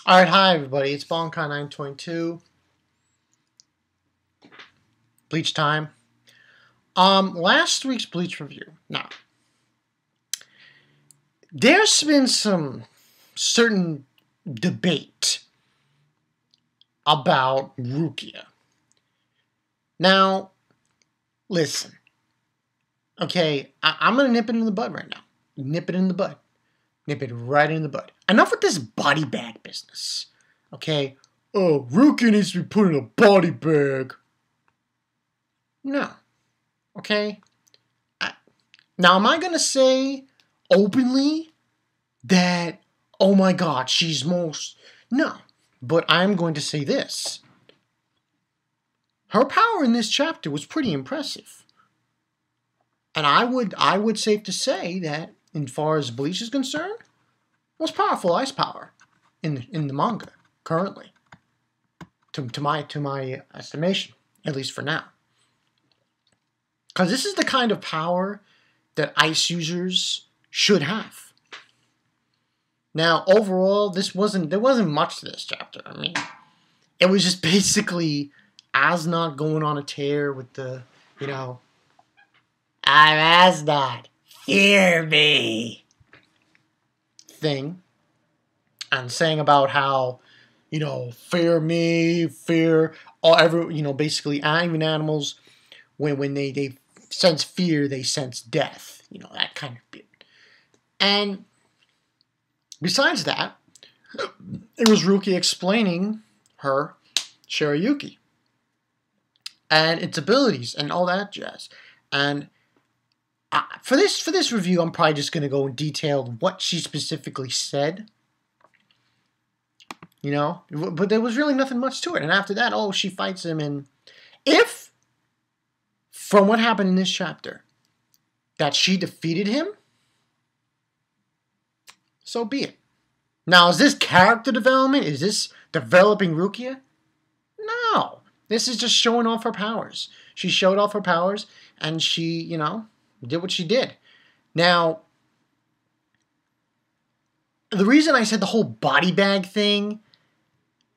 Alright, hi everybody, it's Bonkai922. Bleach time. Last week's Bleach review. Now, there's been some certain debate about Rukia. Now, listen. Okay, I'm gonna nip it in the bud right now. Nip it in the bud. Nip it right in the bud. Enough with this body bag business. Okay? Oh, Rukia needs to be put in a body bag. No. Okay? Now, am I going to say openly that, oh my god, she's most... No. But I'm going to say this. Her power in this chapter was pretty impressive. And I would safe to say that, as far as Bleach is concerned, most powerful ice power in the manga currently, to my estimation, at least for now. Because this is the kind of power that ice users should have. Now, overall, there wasn't much to this chapter. I mean, it was just basically Asnod going on a tear with the, I'm Asnod, fear me thing, and saying about how, fear me, fear basically even animals, when they sense fear, they sense death, that kind of bit. And besides that, it was Rukia explaining her Shirayuki and its abilities and all that jazz. And for this review, I'm probably just going to go in detail what she specifically said. But there was really nothing much to it. And after that, she fights him. And if, from what happened in this chapter, that she defeated him, so be it. Now, is this character development? Is this developing Rukia? No. This is just showing off her powers. She showed off her powers, and she, did what she did. Now, the reason I said the whole body bag thing,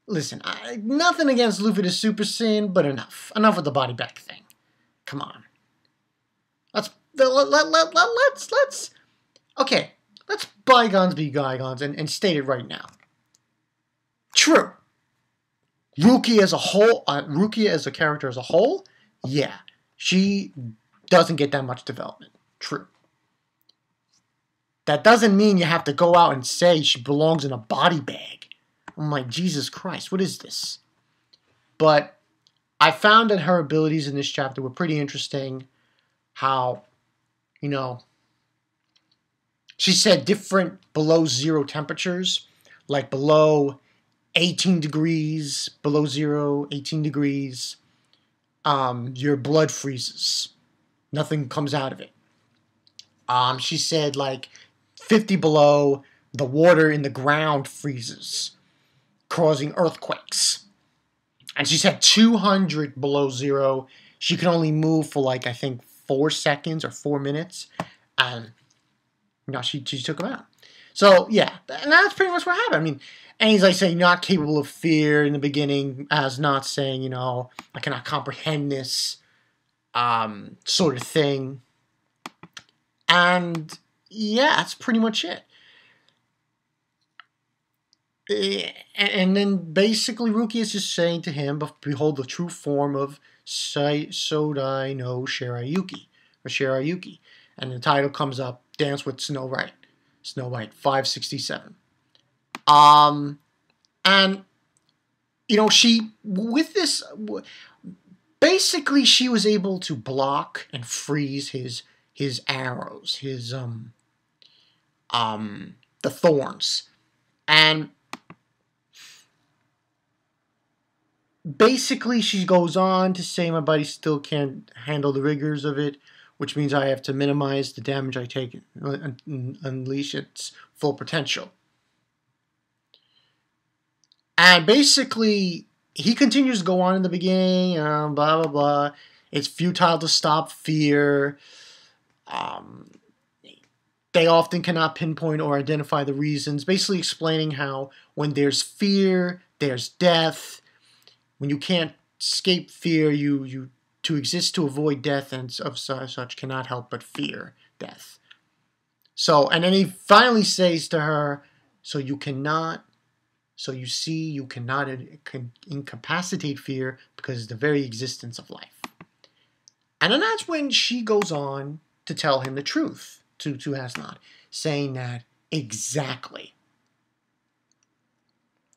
listen, nothing against Luffy the Super Saiyan, but enough. Enough with the body bag thing. Come on. Okay, let's bygones be bygones and state it right now. True. Rukia as a whole, Rukia as a character as a whole, yeah, she doesn't get that much development. True. That doesn't mean you have to go out and say she belongs in a body bag. I'm like, Jesus Christ, what is this? But I found that her abilities in this chapter were pretty interesting. How, she said different below zero temperatures, like below 18 degrees, below zero, 18 degrees, your blood freezes. Nothing comes out of it. She said like 50 below, the water in the ground freezes, causing earthquakes. And she said 200 below zero, she could only move for like, I think, 4 seconds or 4 minutes. And, she took him out. So, yeah, and that's pretty much what happened. I mean, and he's like saying not capable of fear in the beginning, as not saying, I cannot comprehend this sort of thing. And, yeah, that's pretty much it. And then basically Rukia is just saying to him, behold the true form of Sodai no Shirayuki, or Shirayuki. And the title comes up, Dance with Snow White. Snow White, 567. And, she, with this, basically she was able to block and freeze his arrows, the thorns. And basically, she goes on to say my body still can't handle the rigors of it, which means I have to minimize the damage I take and unleash its full potential. And basically, he continues to go on in the beginning, blah, blah, blah. It's futile to stop fear. they often cannot pinpoint or identify the reasons, basically explaining how when there's fear, there's death. When you can't escape fear, you to exist to avoid death and of such cannot help but fear death. So, and then he finally says to her, so you see, you cannot incapacitate fear because it's the very existence of life. And then that's when she goes on to tell him the truth, to Hasnat, saying that exactly,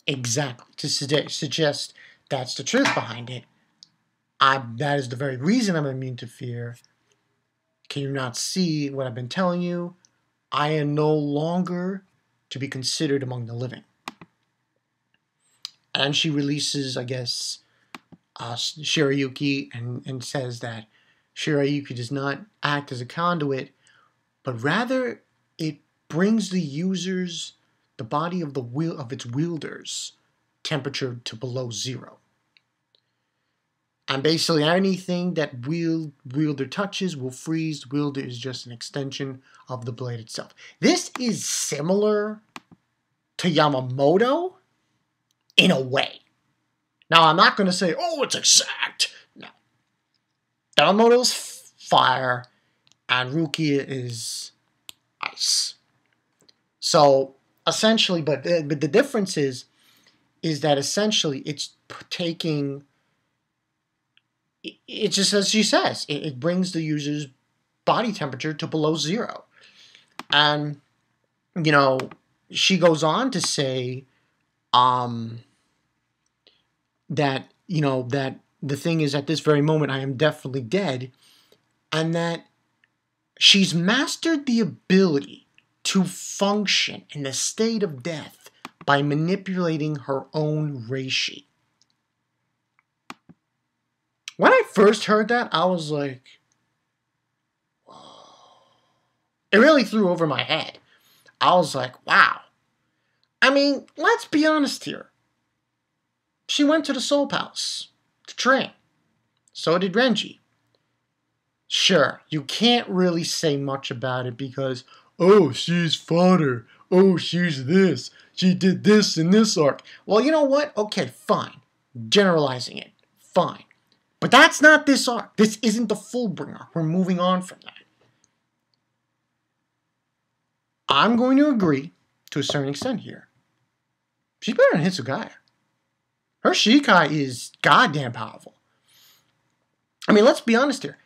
to suggest that's the truth behind it. That is the very reason I'm immune to fear. Can you not see what I've been telling you? I am no longer to be considered among the living. And she releases, I guess, Shirayuki and says that Shirayuki does not act as a conduit, but rather it brings the users, the body of its wielders, temperature to below 0. And basically anything that wielder touches will freeze. The wielder is just an extension of the blade itself. This is similar to Yamamoto in a way. Now, I'm not going to say, oh, it's exact. No. Yamamoto's fire and Rukia is ice. So, essentially, but the difference is that essentially it's taking... It's just as she says, it brings the user's body temperature to below 0. And, you know, she goes on to say that, you know, that the thing is at this very moment I am definitely dead, and that she's mastered the ability to function in the state of death by manipulating her own reishi. When I first heard that, I was like, whoa. It really flew over my head. I was like, wow. I mean, let's be honest here. She went to the Soul Palace to train. So did Renji. Sure, you can't really say much about it because, oh, she's fodder. Oh, she's this. She did this in this arc. Well, you know what? Okay, fine. Generalizing it. Fine. But that's not this arc. This isn't the Fullbringer arc. We're moving on from that. I'm going to agree to a certain extent here. She's better than Hitsugaya. Her Shikai is goddamn powerful. I mean, let's be honest here.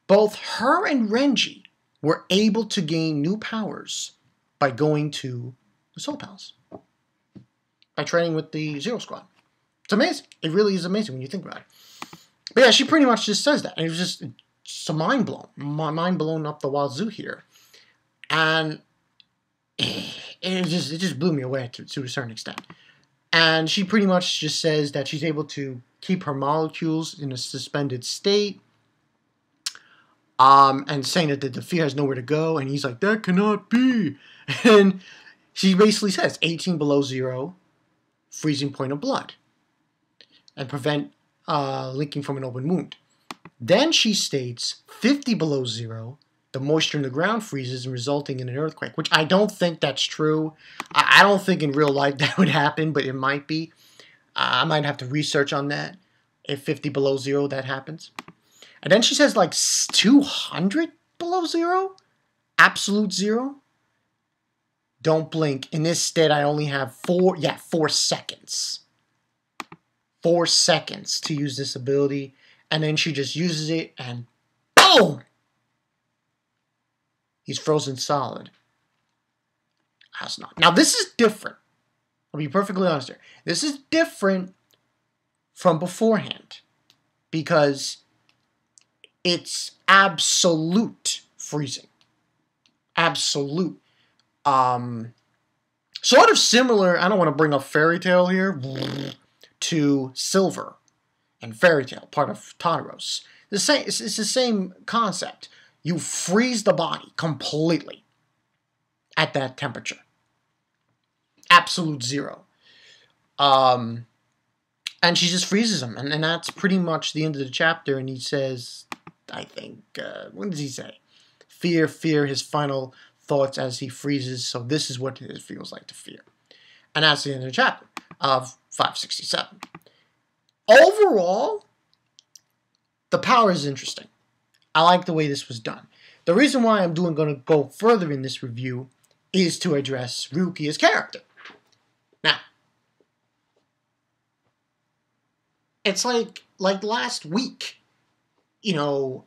Both her and Renji were able to gain new powers by going to the Soul Palace. By training with the Zero Squad. It's amazing. It really is amazing when you think about it. But yeah, she pretty much just says that. And it was just a mind blown. My mind blown up the wazoo here. And it just blew me away to a certain extent. And she pretty much just says that she's able to keep her molecules in a suspended state. And saying that the fear has nowhere to go. And he's like, that cannot be. And she basically says 18 below 0, freezing point of blood. And prevent linking from an open wound. Then she states 50 below 0, the moisture in the ground freezes and resulting in an earthquake, which I don't think that's true. I don't think in real life that would happen, but it might be. I might have to research on that. If 50 below 0 that happens. And then she says like 200 below 0? Absolute 0? Don't blink. In this state I only have 4 seconds. 4 seconds to use this ability, and then she just uses it, and boom! He's frozen solid. Has not. Now this is different. I'll be perfectly honest here. This is different from beforehand because it's absolute freezing. Absolute. Sort of similar. I don't want to bring up Fairy Tail here. To Silver and Fairy Tail, part of Tataros. It's the same concept. You freeze the body completely at that temperature. Absolute 0. And she just freezes him. And that's pretty much the end of the chapter. And he says, I think, what does he say? Fear, his final thoughts as he freezes, so this is what it feels like to fear. And that's the end of the chapter of 567. Overall, the power is interesting. I like the way this was done. The reason why I'm going to go further in this review is to address Rukia's character. Now, it's like last week, the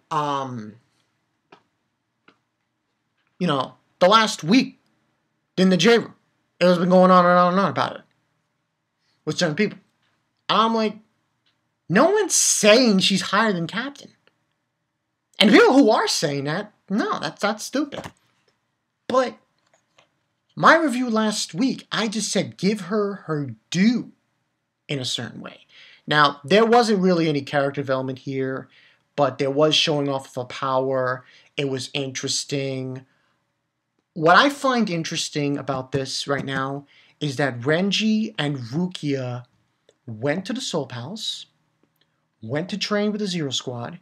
last week in the J room, it has been going on and on and on about it with certain people. And I'm like, no one's saying she's higher than Captain. And people who are saying that, no, that's stupid. But my review last week, I just said give her due in a certain way. Now, there wasn't really any character development here, but there was showing off of her power. It was interesting. What I find interesting about this right now is that Renji and Rukia went to the Soul Palace, went to train with the Zero Squad,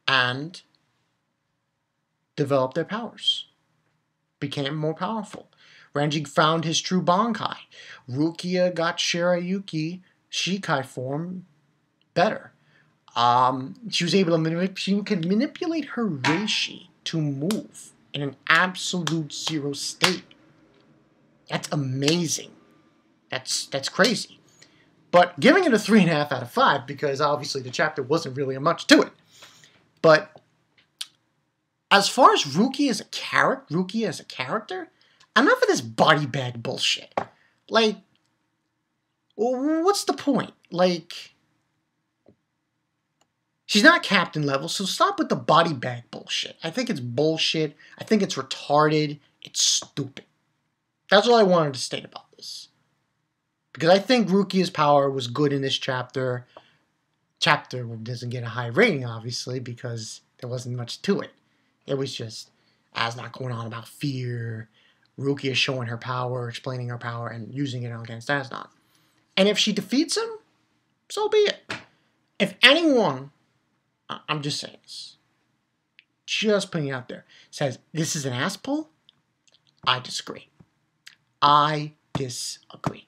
and developed their powers. Became more powerful. Renji found his true Bankai. Rukia got Shirayuki Shikai form better. She was able to she could manipulate her Reishi to move in an absolute zero state. That's amazing. That's crazy. But giving it a 3.5 out of 5 because obviously the chapter wasn't really much to it. But as far as Rukia as a character, enough of this body bag bullshit. Like, what's the point? Like, she's not captain level, so stop with the body bag bullshit. I think it's bullshit. I think it's retarded. It's stupid. That's all I wanted to state about this. Because I think Rukia's power was good in this chapter. Chapter doesn't get a high rating, obviously, because there wasn't much to it. It was just Asnot going on about fear, Rukia showing her power, explaining her power, and using it against Asnot. And if she defeats him, so be it. If anyone, I'm just saying this, just putting it out there, says this is an ass pull, I disagree. I disagree.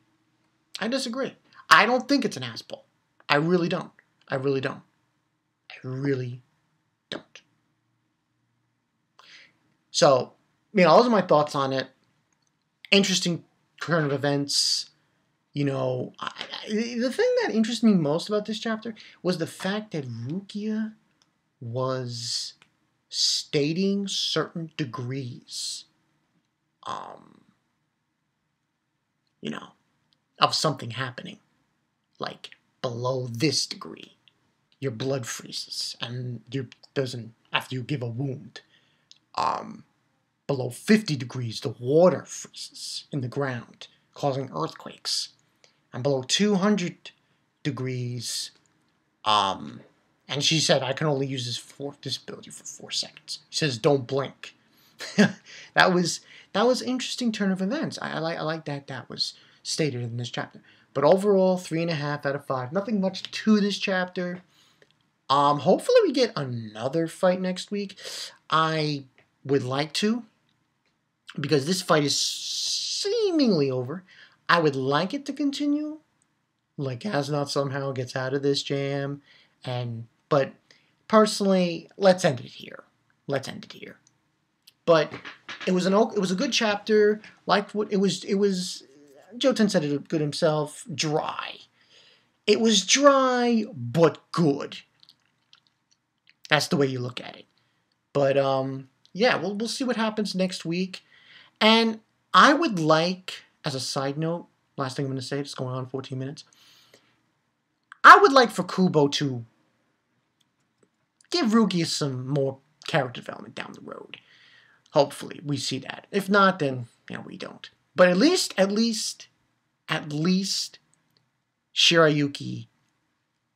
I don't think it's an ass pull. I really don't. So, those are my thoughts on it. Interesting turn of events. The thing that interested me most about this chapter was the fact that Rukia was stating certain degrees, of something happening. Like, below this degree, your blood freezes, and after you give a wound. Below 50 degrees, the water freezes in the ground, causing earthquakes. And below 200 degrees, and she said, I can only use this ability for 4 seconds. She says, don't blink. That was interesting turn of events. I like that was stated in this chapter. But overall, 3.5 out of 5. Nothing much to this chapter. Hopefully we get another fight next week. I would like to, because this fight is seemingly over. I would like it to continue, like Asnot somehow gets out of this jam, but personally, let's end it here. But it was a good chapter. Like what it was. Jotun said it good himself. Dry. It was dry but good. That's the way you look at it. But yeah, we'll see what happens next week. And I would like, as a side note, last thing I'm going to say, it's going on 14 minutes. I would like for Kubo to give Rukia some more character development down the road. Hopefully, we see that. If not, then we don't. But at least Shirayuki,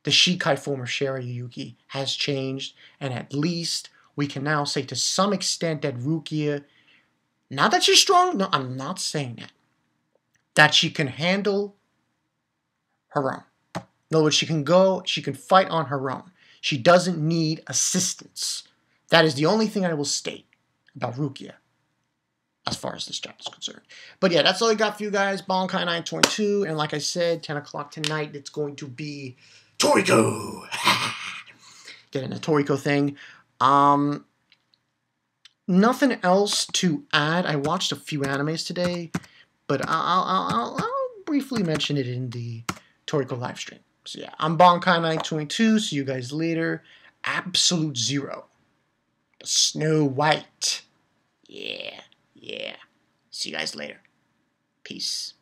the Shikai form of Shirayuki, has changed, and at least we can now say to some extent that Rukia, not that she's strong, no, I'm not saying that she can handle her own. In other words, she can fight on her own. She doesn't need assistance. That is the only thing I will state about Rukia. as far as this chapter is concerned. But yeah, that's all I got for you guys. Bankai 922. And like I said, 10 o'clock tonight, it's going to be Toriko. Getting a Toriko thing. Nothing else to add. I watched a few animes today, but I'll briefly mention it in the Toriko live stream. So yeah, I'm Bankai 922. See you guys later. Absolute Zero. Snow White. Yeah. See you guys later. Peace.